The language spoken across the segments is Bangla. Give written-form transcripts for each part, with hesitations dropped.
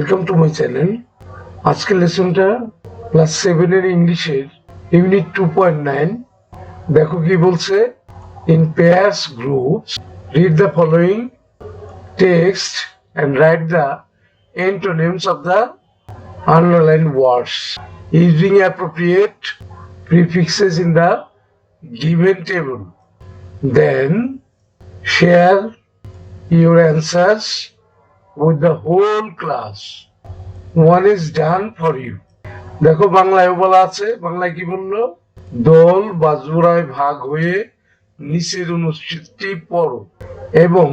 Welcome to my channel. আজকের লেসনটা ক্লাস 7 এর ইংলিশের ইউনিট 2.9। দেখো কি বলছে, in pairs groups read the following text and write the antonyms of the underlined words using appropriate prefixes in the given table. Then share your answers with the whole class. One is done for you. দেখো বাংলায় বলা আছে, বাংলায় কি বললো, দল বা জোড়ায় ভাগ হয়ে নিচের অনুচ্ছেদটি পড়ো এবং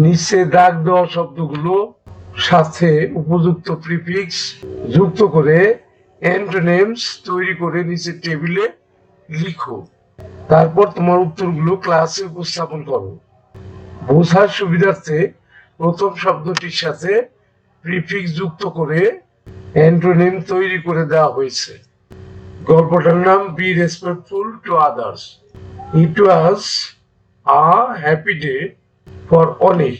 নিচে দাগ দেওয়া শব্দগুলো সাথে উপযুক্ত প্রিফিক্স যুক্ত করে অ্যান্টোনিমস তৈরি করে নিচের টেবিলে লিখো। তারপর তোমার উত্তরগুলো ক্লাসে উপস্থাপন করো। বোঝার সুবিধার্থে প্রথম শব্দটির সাথে প্রিফিক্স যুক্ত করে অ্যান্টোনিম তৈরি করে দেওয়া হয়েছে। গল্পটার নাম B respectful to others. It was a happy day for অনেক।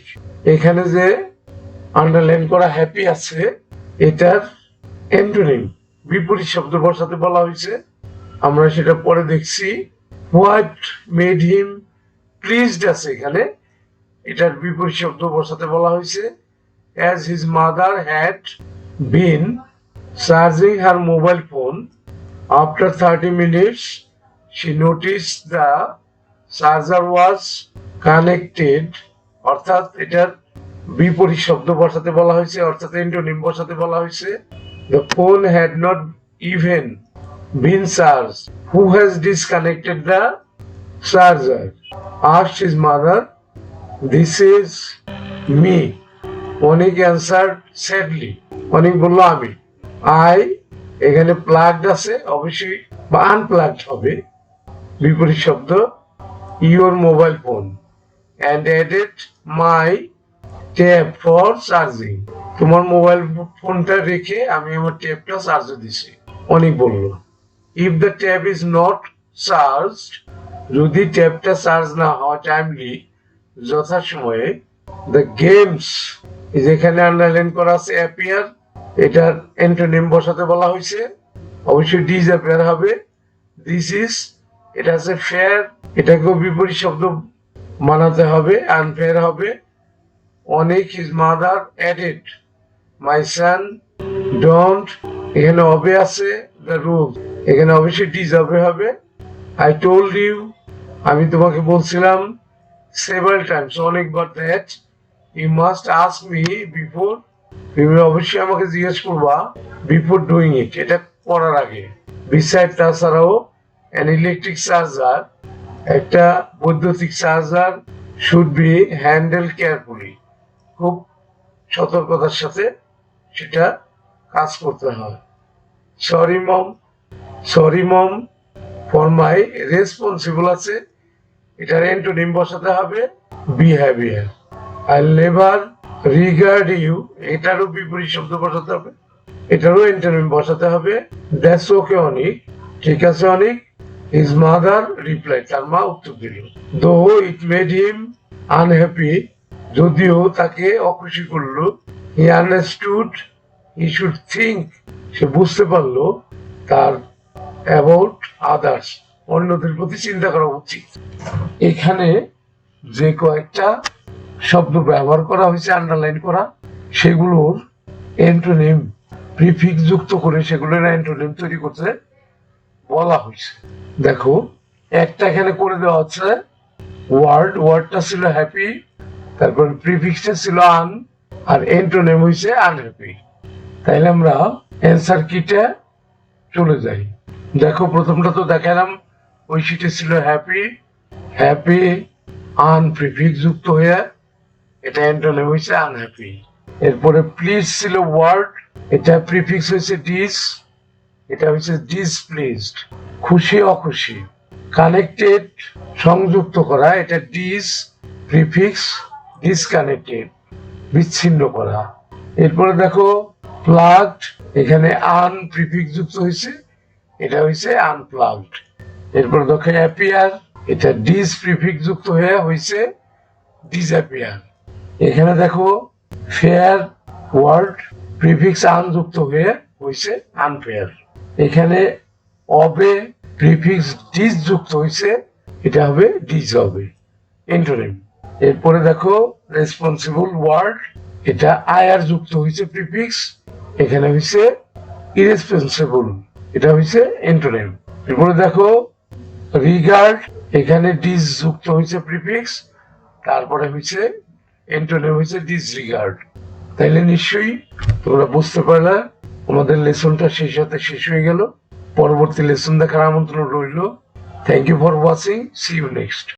এখানে যে আন্ডারলাইন করা হ্যাপি আছে, এটার অ্যান্টোনিম বিপরীত শব্দ বসাতে বলা হয়েছে। আমরা সেটা পরে দেখছি। হোয়াট মেড হিম প্লিজড আছে, এখানে এটার বিপরীত শব্দ বসাতে বলা হয়েছে। As his mother had been charging her mobile phone after 30 minutes she noticed the charger was connected, অর্থাৎ এটার বিপরীত শব্দ বসাতে বলা হয়েছে, অর্থাৎ অ্যান্টোনিম বসাতে বলা হয়েছে। The phone had not even been charged. Who has disconnected the charger? Asked his mother. This is me. অনেক answered sadly. অনেক বললো আমি। I এখানে প্লাগড আছে, অবশ্যই বা আনপ্লাগড হবে বিপরীত শব্দ, your mobile phone, and added my tab for charging. তোমার মোবাইল ফোনটা রেখে আমি আমার ট্যাবটা চার্জে দিছি। অনেক বলল। If the tab is not charged, যদি ট্যাবটা চার্জ না হয় টাইমলি, যথাসময়ে, দ্য গেমস যেখানে আন্ডারলাইন করা আছে অ্যাপিয়ার, এটার অ্যান্টোনিম বসাতে বলা হয়েছে, অবশ্যই ডিসঅ্যাপিয়ার হবে। দিস ইজ, এটা আছে ফেয়ার, এটাকেও বিপরীত শব্দ বানাতে হবে, আনফেয়ার হবে। অনেক his mother added my son don't, এখানে হবে আছে দ্য রুল, এখানে অবশ্যই ডিসঅ্যাপে হবে। আই টোল্ড ইউ, আমি তোমাকে বলছিলাম, সেভারাল টাইমস, অনেকবার, that you must ask me before, তুমি অবশ্যই আমাকে জিজ্ঞেস করবা বিফোর ডুইং ইট, এটা করার আগে। বিসাইড, তাছাড়াও অ্যান ইলেকট্রিক চার্জার, একটা বৈদ্যুতিক charger should be handle carefully, খুব সতর্কতার সাথে সেটা কাজ করতে হয়। Sorry mom for my responsible আছে, এটার অ্যান্টোনিম বসাতে হবে behaviour. I never regard you, এটারও বিপরীত শব্দ বসাতে হবে, এটারও অ্যান্টোনিম বসাতে হবে। দ্যাটস ওকে অনেক, ঠিক আছে অনেক। হিজ মাদার রিপ্লাই, তার মা উত্তর দিল। দো ইট মেড হিম আনহ্যাপি, যদিও তাকে অখুশি করলো। হি আন্ডারস্টুড হি শুড থিঙ্ক, সে বুঝতে পারলো তার অ্যাবাউট আদার্স, অন্যদের প্রতি চিন্তা করা উচিত। এখানে যে কয়েকটা শব্দ ব্যবহার করা হয়েছে আন্ডারলাইন করা, সেগুলোর অ্যান্টোনিম প্রিফিক্স যুক্ত করে সেগুলোর অ্যান্টোনিম তৈরি করতে বলা হয়েছে। দেখো একটা এখানে করে দেওয়া হচ্ছে ওয়ার্ডটা ছিল হ্যাপি, তারপর প্রিফিক্সটা ছিল আন, আর অ্যান্টোনিম হয়েছে আনহ্যাপি। তাইলে আমরা অ্যান্সার কিটা চলে যাই। দেখো প্রথমটা তো দেখালাম, ওই শিটে ছিল হ্যাপি আন প্রিফিক্স যুক্ত হয়ে, এটা অ্যান্টোনিম হয়েছে আনহ্যাপি। এরপরে প্লিজ ছিল ওয়ার্ড, এটা প্রিফিক্স হয়েছে ডিস, এটা হচ্ছে ডিসপ্লেসড, খুশি অখুশি। কানেক্টেড সংযুক্ত করা, এটা ডিস, প্রিফিক্স ডিসকানেক্টেড, বিচ্ছিন্ন করা। এরপরে দেখো প্লাগড, এখানে আন প্রিফিক্স যুক্ত হয়েছে, এটা হয়েছে আনপ্লাগড। এরপরে দেখো অ্যাপিয়ার, এটা ডিস প্রিফিক্স যুক্ত হয়ে হয়েছে ডিসঅ্যাপিয়ার। এখানে দেখো ফেয়ার ওয়ার্ড প্রিফিক্স আন যুক্ত হয়ে হয়েছে আনফেয়ার। এখানে অবে প্রিফিক্স ডিজ যুক্ত হয়েছে, এটা হবে ডিজ হবে এন্টোনিম। এরপরে দেখো রেসপন্সিবল ওয়ার্ড, এটা আয়ার যুক্ত হয়েছে প্রিফিক্স, এখানে হয়েছে ইরেসপন্সিবল, এটা হয়েছে এন্টোনিম। এরপরে দেখো রিগার্ড, এখানে ডিজ যুক্ত হয়েছে প্রিফিক্স, তারপরে হয়েছে এন্টোনিম হয়েছে ডিসরিগার্ড। তাইলে নিশ্চয়ই তোমরা বুঝতে পারলে আমাদের লেসনটা সেই সাথে শেষ হয়ে গেল। পরবর্তী লেসন দেখার আমন্ত্রণ রইল। Thank you for watching, see you next.